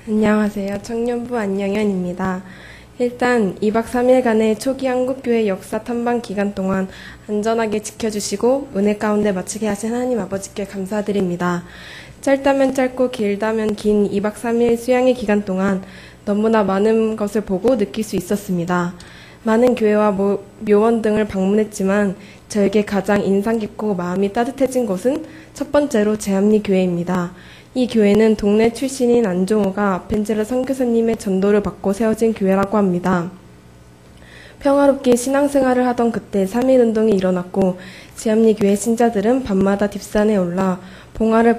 안녕하세요. 청년부 안영현입니다. 일단 2박 3일간의 초기 한국교회 역사 탐방 기간 동안 안전하게 지켜주시고 은혜 가운데 마치게 하신 하나님 아버지께 감사드립니다. 짧다면 짧고 길다면 긴 2박 3일 수양의 기간 동안 너무나 많은 것을 보고 느낄 수 있었습니다. 많은 교회와 묘원 등을 방문했지만 저에게 가장 인상 깊고 마음이 따뜻해진 곳은 첫 번째로 제합리교회입니다. 이 교회는 동네 출신인 안종호가 아펜젤러 선교사님의 전도를 받고 세워진 교회라고 합니다. 평화롭게 신앙생활을 하던 그때 3.1운동이 일어났고 제합리교회 신자들은 밤마다 뒷산에 올라 봉화를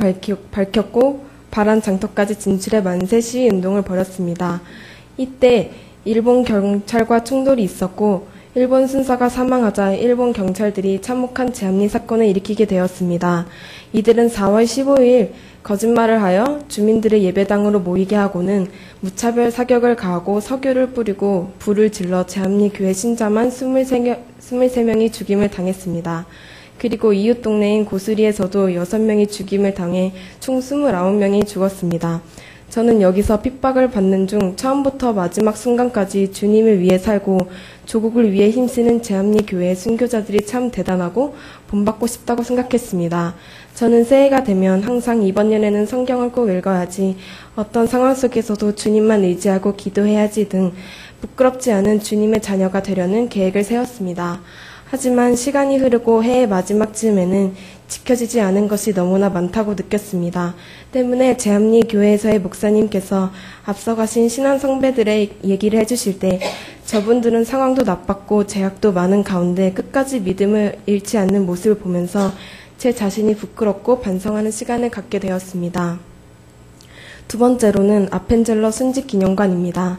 밝혔고 파란 장터까지 진출해 만세 시위 운동을 벌였습니다. 이때 일본 경찰과 충돌이 있었고 일본 순사가 사망하자 일본 경찰들이 참혹한 제합리 사건을 일으키게 되었습니다. 이들은 4월 15일 거짓말을 하여 주민들을 예배당으로 모이게 하고는 무차별 사격을 가하고 석유를 뿌리고 불을 질러 제합리 교회 신자만 23명이 죽임을 당했습니다. 그리고 이웃 동네인 고수리에서도 6명이 죽임을 당해 총 29명이 죽었습니다. 저는 여기서 핍박을 받는 중 처음부터 마지막 순간까지 주님을 위해 살고 조국을 위해 힘쓰는 제합리 교회의 순교자들이 참 대단하고 본받고 싶다고 생각했습니다. 저는 새해가 되면 항상 이번 년에는 성경을 꼭 읽어야지, 어떤 상황 속에서도 주님만 의지하고 기도해야지 등 부끄럽지 않은 주님의 자녀가 되려는 계획을 세웠습니다. 하지만 시간이 흐르고 해의 마지막쯤에는 지켜지지 않은 것이 너무나 많다고 느꼈습니다. 때문에 제합리 교회에서의 목사님께서 앞서가신 신앙 선배들의 얘기를 해주실 때 저분들은 상황도 나빴고 제약도 많은 가운데 끝까지 믿음을 잃지 않는 모습을 보면서 제 자신이 부끄럽고 반성하는 시간을 갖게 되었습니다. 두 번째로는 아펜젤러 순직기념관입니다.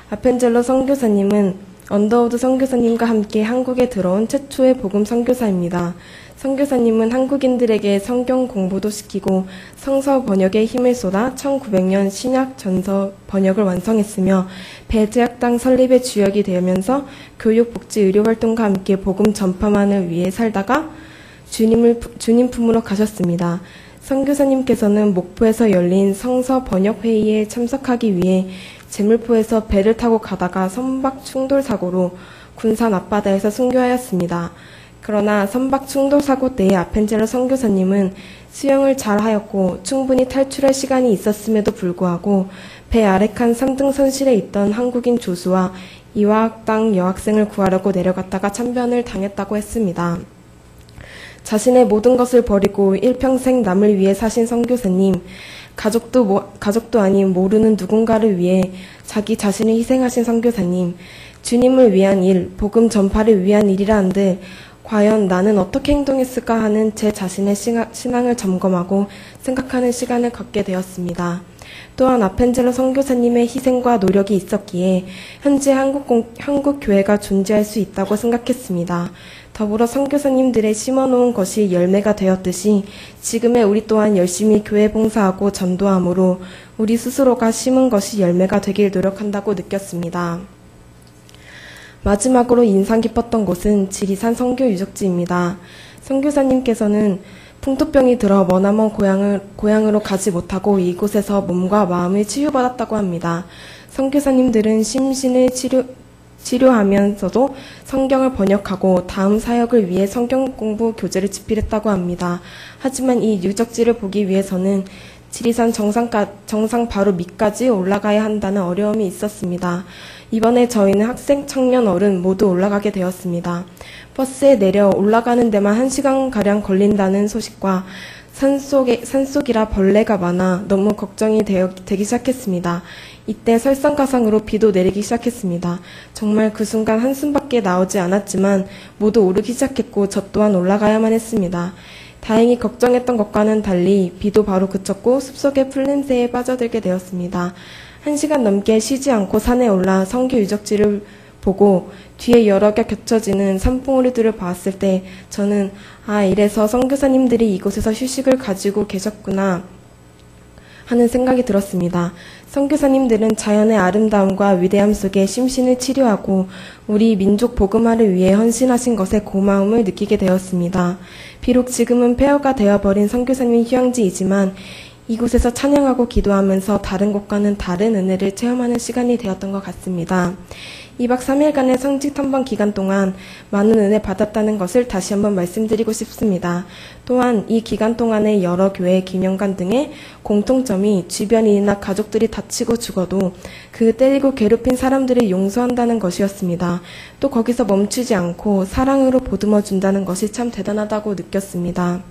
아펜젤러 선교사님은 언더우드 선교사님과 함께 한국에 들어온 최초의 복음 선교사입니다. 선교사님은 한국인들에게 성경 공부도 시키고 성서 번역에 힘을 쏟아 1900년 신약 전서 번역을 완성했으며 배제학당 설립의 주역이 되면서 교육, 복지, 의료 활동과 함께 복음 전파만을 위해 살다가 주님 품으로 가셨습니다. 선교사님께서는 목포에서 열린 성서 번역 회의에 참석하기 위해 제물포에서 배를 타고 가다가 선박 충돌 사고로 군산 앞바다에서 순교하였습니다. 그러나 선박 충돌 사고 때의 아펜젤러 선교사님은 수영을 잘하였고 충분히 탈출할 시간이 있었음에도 불구하고 배 아래칸 3등 선실에 있던 한국인 조수와 이화학당 여학생을 구하려고 내려갔다가 참변을 당했다고 했습니다. 자신의 모든 것을 버리고 일평생 남을 위해 사신 선교사님, 가족도 아닌 모르는 누군가를 위해 자기 자신을 희생하신 선교사님, 주님을 위한 일, 복음 전파를 위한 일이라 한들 과연 나는 어떻게 행동했을까 하는 제 자신의 신앙을 점검하고 생각하는 시간을 갖게 되었습니다. 또한 아펜젤러 선교사님의 희생과 노력이 있었기에 현재 한국 교회가 존재할 수 있다고 생각했습니다. 더불어 선교사님들의 심어놓은 것이 열매가 되었듯이 지금의 우리 또한 열심히 교회 봉사하고 전도함으로 우리 스스로가 심은 것이 열매가 되길 노력한다고 느꼈습니다. 마지막으로 인상 깊었던 곳은 지리산 선교 유적지입니다. 선교사님께서는 풍토병이 들어 머나먼 고향으로 가지 못하고 이곳에서 몸과 마음을 치유받았다고 합니다. 선교사님들은 심신을 치료하면서도 성경을 번역하고 다음 사역을 위해 성경 공부 교재를 집필했다고 합니다. 하지만 이 유적지를 보기 위해서는 지리산 정상 바로 밑까지 올라가야 한다는 어려움이 있었습니다. 이번에 저희는 학생, 청년, 어른 모두 올라가게 되었습니다. 버스에 내려 올라가는 데만 1시간가량 걸린다는 소식과 산속이라 벌레가 많아 너무 걱정이 되기 시작했습니다. 이때 설상가상으로 비도 내리기 시작했습니다. 정말 그 순간 한숨밖에 나오지 않았지만 모두 오르기 시작했고 저 또한 올라가야만 했습니다. 다행히 걱정했던 것과는 달리 비도 바로 그쳤고 숲속의 풀냄새에 빠져들게 되었습니다. 1시간 넘게 쉬지 않고 산에 올라 선교 유적지를 보고 뒤에 여러 개 겹쳐지는 산봉우리들을 봤을 때 저는 이래서 선교사님들이 이곳에서 휴식을 가지고 계셨구나 하는 생각이 들었습니다. 선교사님들은 자연의 아름다움과 위대함 속에 심신을 치료하고 우리 민족 복음화를 위해 헌신하신 것에 고마움을 느끼게 되었습니다. 비록 지금은 폐허가 되어버린 선교사님 휴양지이지만 이곳에서 찬양하고 기도하면서 다른 곳과는 다른 은혜를 체험하는 시간이 되었던 것 같습니다. 2박 3일간의 성직 탐방 기간 동안 많은 은혜 받았다는 것을 다시 한번 말씀드리고 싶습니다. 또한 이 기간 동안의 여러 교회, 기념관 등의 공통점이 주변인이나 가족들이 다치고 죽어도 그 때리고 괴롭힌 사람들을 용서한다는 것이었습니다. 또 거기서 멈추지 않고 사랑으로 보듬어 준다는 것이 참 대단하다고 느꼈습니다.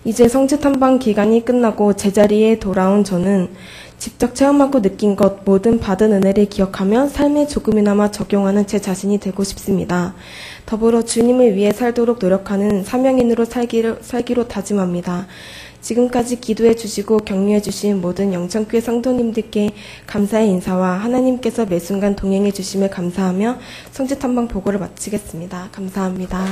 이제 성직 탐방 기간이 끝나고 제자리에 돌아온 저는 직접 체험하고 느낀 것, 모든 받은 은혜를 기억하며 삶에 조금이나마 적용하는 제 자신이 되고 싶습니다. 더불어 주님을 위해 살도록 노력하는 사명인으로 살기로 다짐합니다. 지금까지 기도해 주시고 격려해 주신 모든 영천교회 성도님들께 감사의 인사와 하나님께서 매 순간 동행해 주심에 감사하며 성직 탐방 보고를 마치겠습니다. 감사합니다.